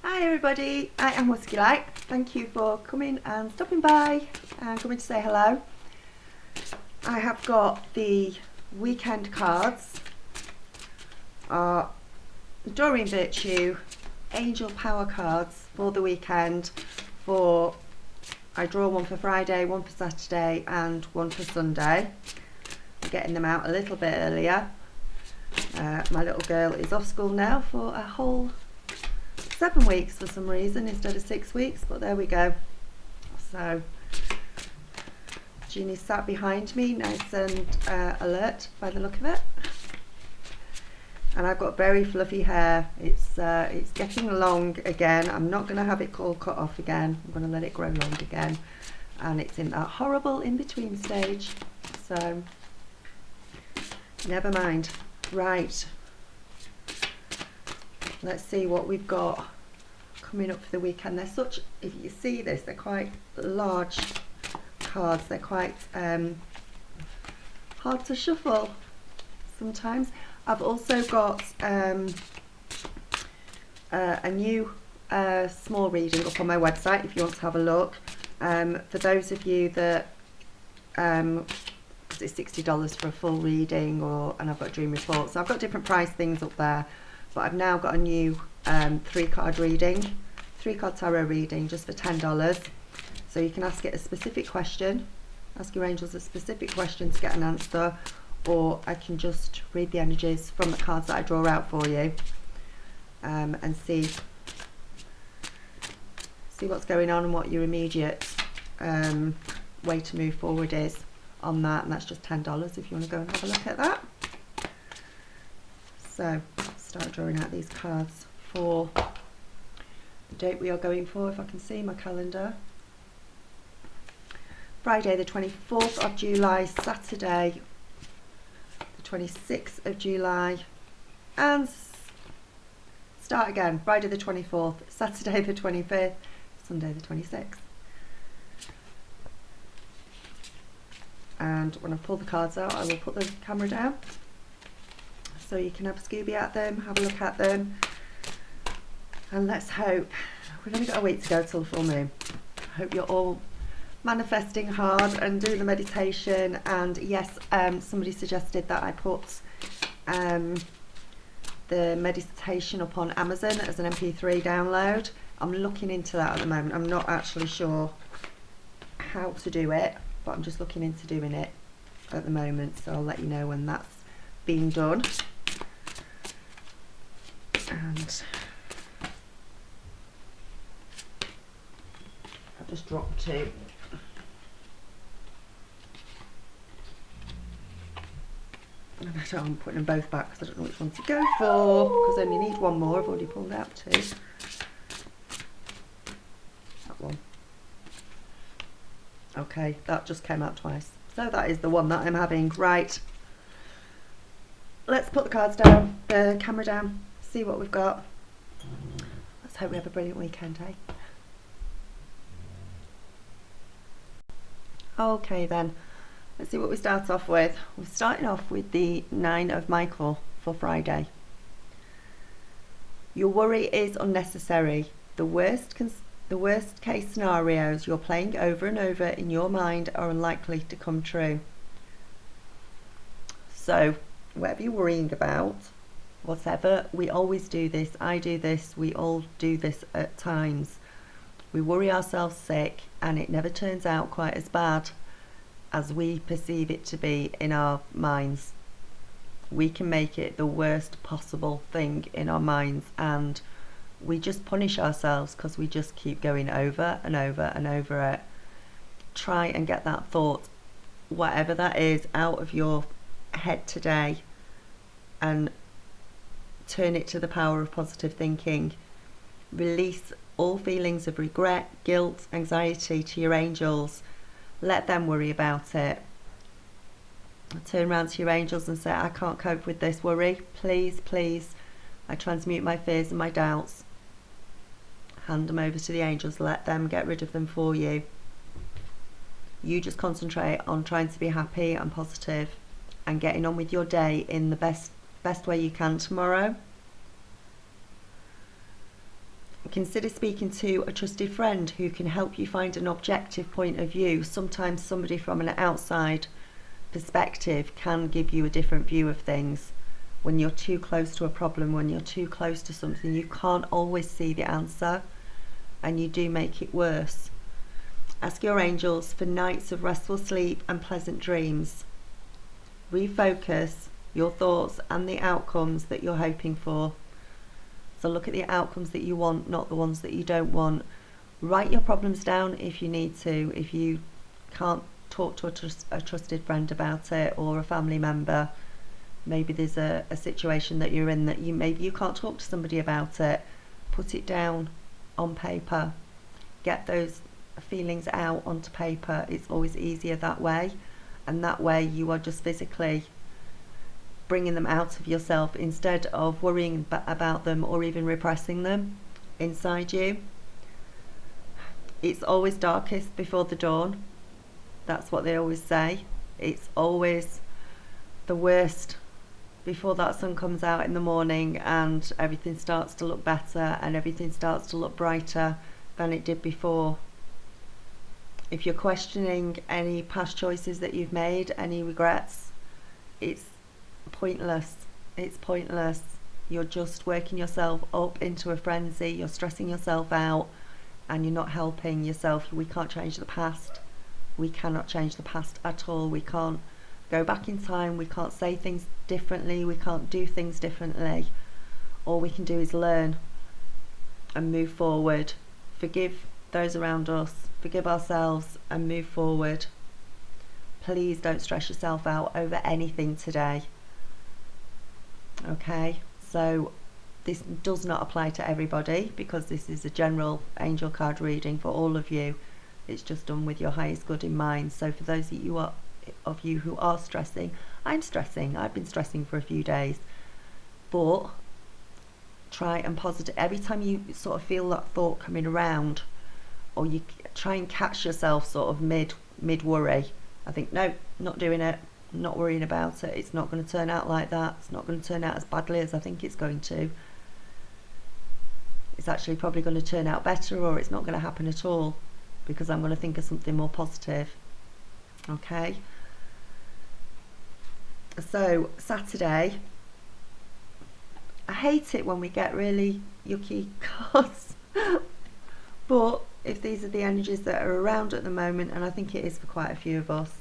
Hi everybody, I am Whiskey Light. Thank you for coming and stopping by and coming to say hello. I have got the weekend cards, are Doreen Virtue Angel Power Cards for the weekend. I draw one for Friday, one for Saturday and one for Sunday. I'm getting them out a little bit earlier. My little girl is off school now for a whole 7 weeks for some reason instead of 6 weeks, but there we go. So Jeannie's sat behind me, nice and alert by the look of it. And I've got very fluffy hair. It's getting long again. I'm not going to have it all cut off again. I'm going to let it grow long again. And it's in that horrible in-between stage. So never mind. Right. Let's see what we've got coming up for the weekend. They're such, if you see this, they're quite large cards. They're quite hard to shuffle sometimes. I've also got a new small reading up on my website if you want to have a look. For those of you that, because it's $60 for a full reading, and I've got a dream report, so I've got different price things up there. But I've now got a new 3-card tarot reading just for $10. So you can ask it a specific question, ask your angels a specific question to get an answer, or I can just read the energies from the cards that I draw out for you, and see what's going on and what your immediate way to move forward is on that. And that's just $10 if you want to go and have a look at that. So start drawing out these cards for the date we are going for, if I can see my calendar. Friday the 24th of July, Saturday the 26th of July, and start again, Friday the 24th, Saturday the 25th, Sunday the 26th. And when I pull the cards out, I will put the camera down, so you can have a Scooby at them, have a look at them, and let's hope. We've only got a week to go till the full moon. I hope you're all manifesting hard and doing the meditation. And yes, somebody suggested that I put the meditation up on Amazon as an MP3 download. I'm looking into that at the moment. I'm not actually sure how to do it, but I'm just looking into doing it at the moment, so I'll let you know when that's being done. And I've just dropped 2. And I'm putting them both back because I don't know which one to go for, because I only need one more. I've already pulled out 2. That one. Okay, that just came out twice. So that is the one that I'm having. Right. Let's put the cards down, the camera down, see what we've got. Let's hope we have a brilliant weekend, eh? Okay then, let's see what we start off with. We're starting off with the 9 of Michael for Friday. Your worry is unnecessary. The worst case scenarios you're playing over and over in your mind are unlikely to come true. So whatever you're worrying about, whatever, we always do this, I do this, we all do this at times. We worry ourselves sick and it never turns out quite as bad as we perceive it to be in our minds. We can make it the worst possible thing in our minds, and we just punish ourselves because we just keep going over and over and over it. Try and get that thought, whatever that is, out of your head today and turn it to the power of positive thinking. Release all feelings of regret, guilt, anxiety to your angels. Let them worry about it. Turn around to your angels and say, I can't cope with this worry. Please, please. I transmute my fears and my doubts. Hand them over to the angels. Let them get rid of them for you. You just concentrate on trying to be happy and positive and getting on with your day in the best way you can tomorrow. Consider speaking to a trusted friend who can help you find an objective point of view. Sometimes somebody from an outside perspective can give you a different view of things. When you're too close to a problem, when you're too close to something, you can't always see the answer, and you do make it worse. Ask your angels for nights of restful sleep and pleasant dreams. Refocus your thoughts and the outcomes that you're hoping for. So look at the outcomes that you want, not the ones that you don't want. Write your problems down if you need to. If you can't talk to a trusted friend about it, or a family member, maybe there's a situation that you're in that maybe you can't talk to somebody about it, put it down on paper. Get those feelings out onto paper. It's always easier that way, and that way you are just physically bringing them out of yourself instead of worrying about them or even repressing them inside you. It's always darkest before the dawn. That's what they always say. It's always the worst before that sun comes out in the morning, and everything starts to look better and everything starts to look brighter than it did before. If you're questioning any past choices that you've made, any regrets, it's pointless. It's pointless. You're just working yourself up into a frenzy. You're stressing yourself out, and you're not helping yourself. We can't change the past. We cannot change the past at all. We can't go back in time. We can't say things differently. We can't do things differently. All we can do is learn and move forward. Forgive those around us. Forgive ourselves and move forward. Please don't stress yourself out over anything today. Okay, so this does not apply to everybody, because this is a general angel card reading for all of you. It's just done with your highest good in mind. So for those of you who are stressing, I'm stressing. I've been stressing for a few days, but try and positive. Every time you sort of feel that thought coming around, or you try and catch yourself sort of mid worry, I think, no, not doing it. I'm not worrying about it. It's not going to turn out like that. It's not going to turn out as badly as I think it's going to. It's actually probably going to turn out better, or it's not going to happen at all, because I'm going to think of something more positive. Okay. So Saturday, I hate it when we get really yucky cards, but if these are the energies that are around at the moment, and I think it is for quite a few of us,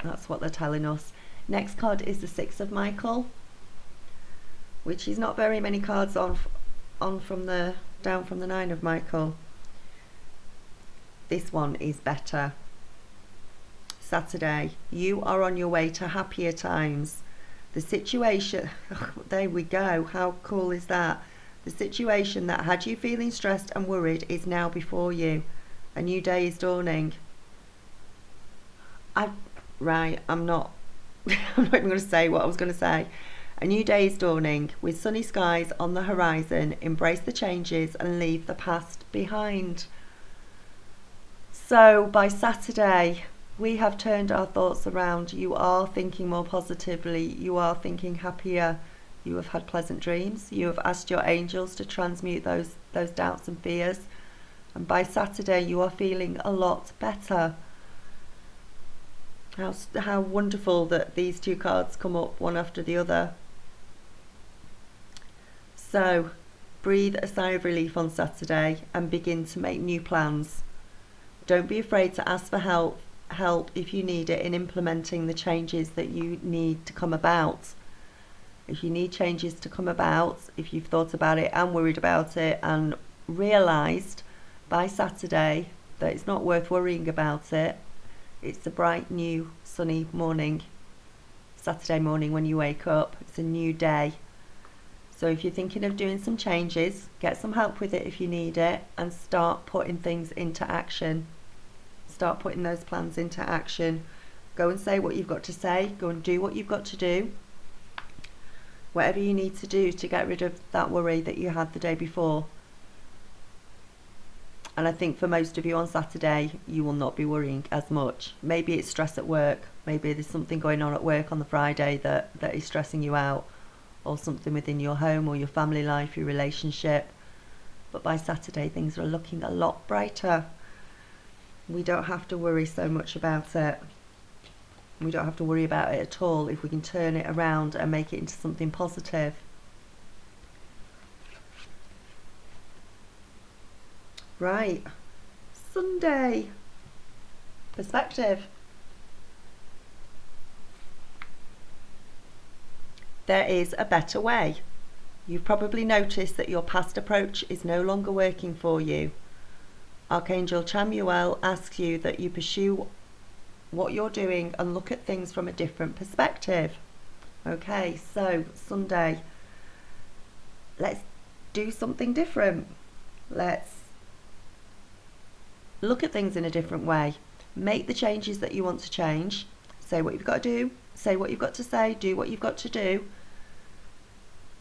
that's what they're telling us. Next card is the Six of Michael, which is not very many cards on from the down from the Nine of Michael. This one is better. Saturday, you are on your way to happier times. The situation, there we go, how cool is that? The situation that had you feeling stressed and worried is now before you. A new day is dawning. I'm not even going to say what I was going to say. A new day is dawning with sunny skies on the horizon. Embrace the changes and leave the past behind. So by Saturday, we have turned our thoughts around. You are thinking more positively. You are thinking happier. You have had pleasant dreams. You have asked your angels to transmute those doubts and fears. And by Saturday, you are feeling a lot better. How wonderful that these two cards come up one after the other. So breathe a sigh of relief on Saturday and begin to make new plans. Don't be afraid to ask for help if you need it in implementing the changes that you need to come about. If you need changes to come about, if you've thought about it and worried about it and realised by Saturday that it's not worth worrying about it, it's a bright new sunny morning, Saturday morning when you wake up. It's a new day. So if you're thinking of doing some changes, get some help with it if you need it, and start putting things into action. Start putting those plans into action. Go and say what you've got to say. Go and do what you've got to do. Whatever you need to do to get rid of that worry that you had the day before. And I think for most of you on Saturday, you will not be worrying as much. Maybe it's stress at work. Maybe there's something going on at work on the Friday that is stressing you out. or something within your home or your family life, your relationship. But by Saturday, things are looking a lot brighter. We don't have to worry so much about it. We don't have to worry about it at all if we can turn it around and make it into something positive. Right, Sunday. Perspective. There is a better way. You've probably noticed that your past approach is no longer working for you. Archangel Chamuel asks you that you pursue what you're doing and look at things from a different perspective. Okay, so Sunday, let's do something different. Let's look at things in a different way. Make the changes that you want to change. Say what you've got to do. Say what you've got to say. Do what you've got to do.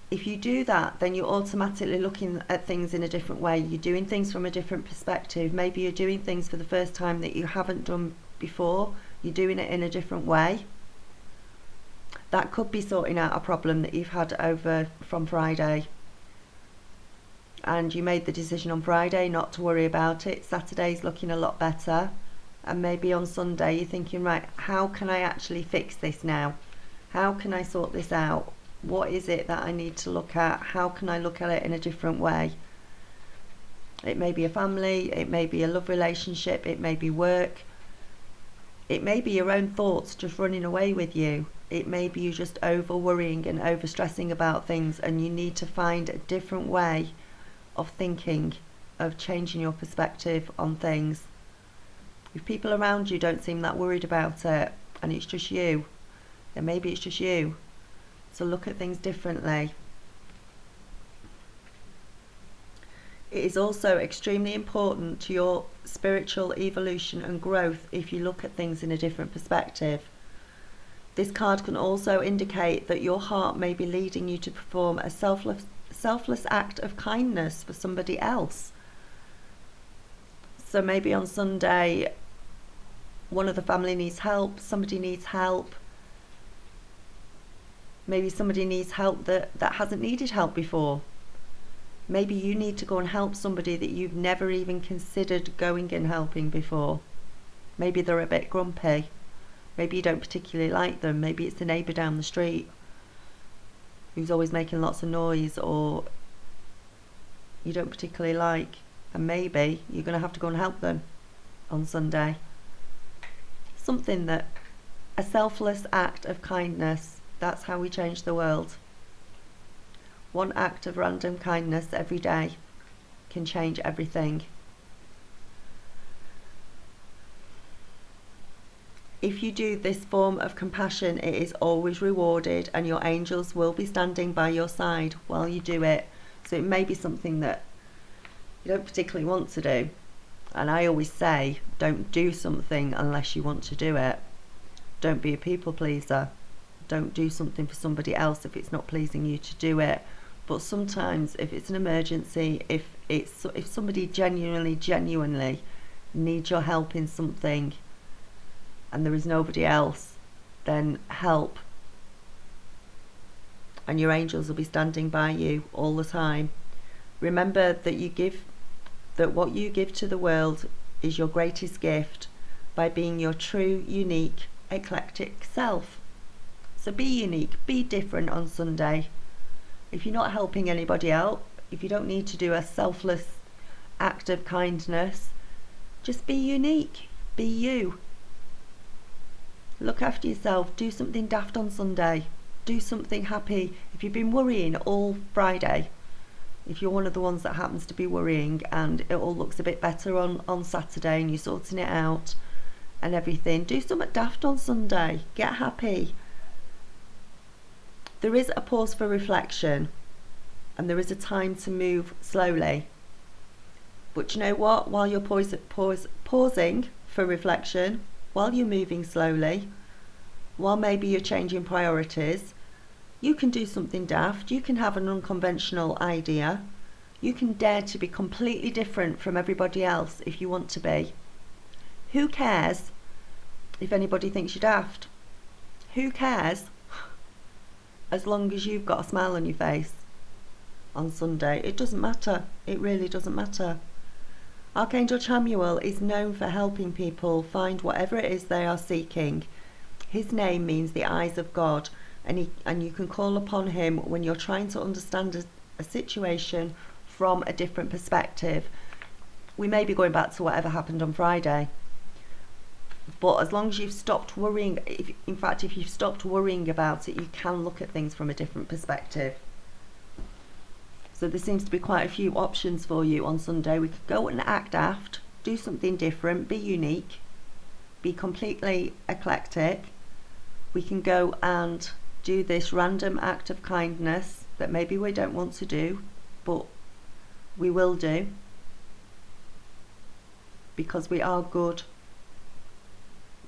If you do that, then you're automatically looking at things in a different way. You're doing things from a different perspective. Maybe you're doing things for the first time that you haven't done before. You're doing it in a different way. That could be sorting out a problem that you've had over from Friday. And you made the decision on Friday not to worry about it. Saturday's looking a lot better. And maybe on Sunday you're thinking, right, how can I actually fix this now? How can I sort this out? What is it that I need to look at? How can I look at it in a different way? It may be a family, it may be a love relationship, it may be work. It may be your own thoughts just running away with you. It may be you just over worrying and over stressing about things, and you need to find a different way of thinking, of changing your perspective on things. If people around you don't seem that worried about it and it's just you, then maybe it's just you. So look at things differently. It is also extremely important to your spiritual evolution and growth if you look at things in a different perspective. This card can also indicate that your heart may be leading you to perform a selfless act of kindness for somebody else. So maybe on Sunday, one of the family needs help, somebody needs help. Maybe somebody needs help that hasn't needed help before. Maybe you need to go and help somebody that you've never even considered going and helping before. Maybe they're a bit grumpy. Maybe you don't particularly like them. Maybe it's the neighbour down the street who's always making lots of noise, or you don't particularly like. And maybe you're going to have to go and help them on Sunday. Something that, a selfless act of kindness. That's how we change the world. One act of random kindness every day can change everything. If you do this form of compassion, it is always rewarded, and your angels will be standing by your side while you do it. So it may be something that you don't particularly want to do. And I always say, don't do something unless you want to do it. Don't be a people pleaser. Don't do something for somebody else if it's not pleasing you to do it. But sometimes if it's an emergency, if somebody genuinely needs your help in something and there is nobody else, then help. And your angels will be standing by you all the time. Remember that what you give to the world is your greatest gift by being your true, unique, eclectic self. So be unique, be different on Sunday. If you're not helping anybody out, if you don't need to do a selfless act of kindness, just be unique, be you. Look after yourself, do something daft on Sunday, do something happy. If you've been worrying all Friday, if you're one of the ones that happens to be worrying and it all looks a bit better on Saturday and you're sorting it out and everything, do something daft on Sunday, get happy. There is a pause for reflection and there is a time to move slowly. But you know what? While you're pausing for reflection, while you're moving slowly, while maybe you're changing priorities, you can do something daft. You can have an unconventional idea. You can dare to be completely different from everybody else if you want to be. Who cares if anybody thinks you're daft? Who cares? as long as you've got a smile on your face on Sunday. It doesn't matter. It really doesn't matter. Archangel Chamuel is known for helping people find whatever it is they are seeking. His name means the eyes of God, and you can call upon him when you're trying to understand a situation from a different perspective. We may be going back to whatever happened on Friday, but as long as you've stopped worrying, if you've stopped worrying about it, you can look at things from a different perspective. So there seems to be quite a few options for you on Sunday. We could go and act daft, do something different, be unique, be completely eclectic. We can go and do this random act of kindness that maybe we don't want to do, but we will do, because we are good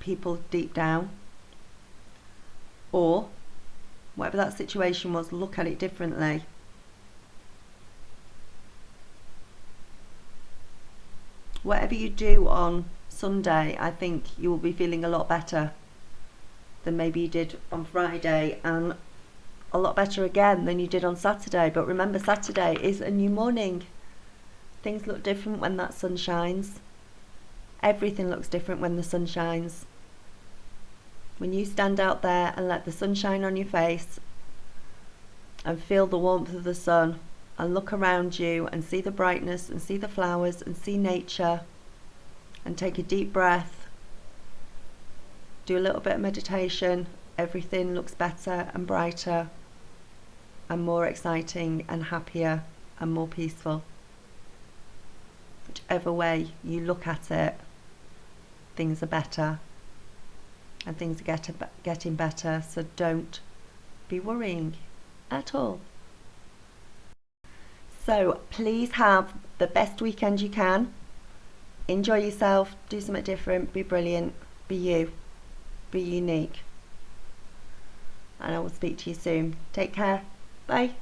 people deep down. Or whatever that situation was, look at it differently. Whatever you do on Sunday, I think you will be feeling a lot better than maybe you did on Friday, and a lot better again than you did on Saturday. But remember, Saturday is a new morning. Things look different when that sun shines. Everything looks different when the sun shines. When you stand out there and let the sun shine on your face and feel the warmth of the sun and look around you and see the brightness and see the flowers and see nature and take a deep breath, do a little bit of meditation, everything looks better and brighter and more exciting and happier and more peaceful. Whichever way you look at it, things are better and things are getting better, so don't be worrying at all. So please have the best weekend you can. Enjoy yourself, do something different, be brilliant, be you, be unique. And I will speak to you soon. Take care. Bye.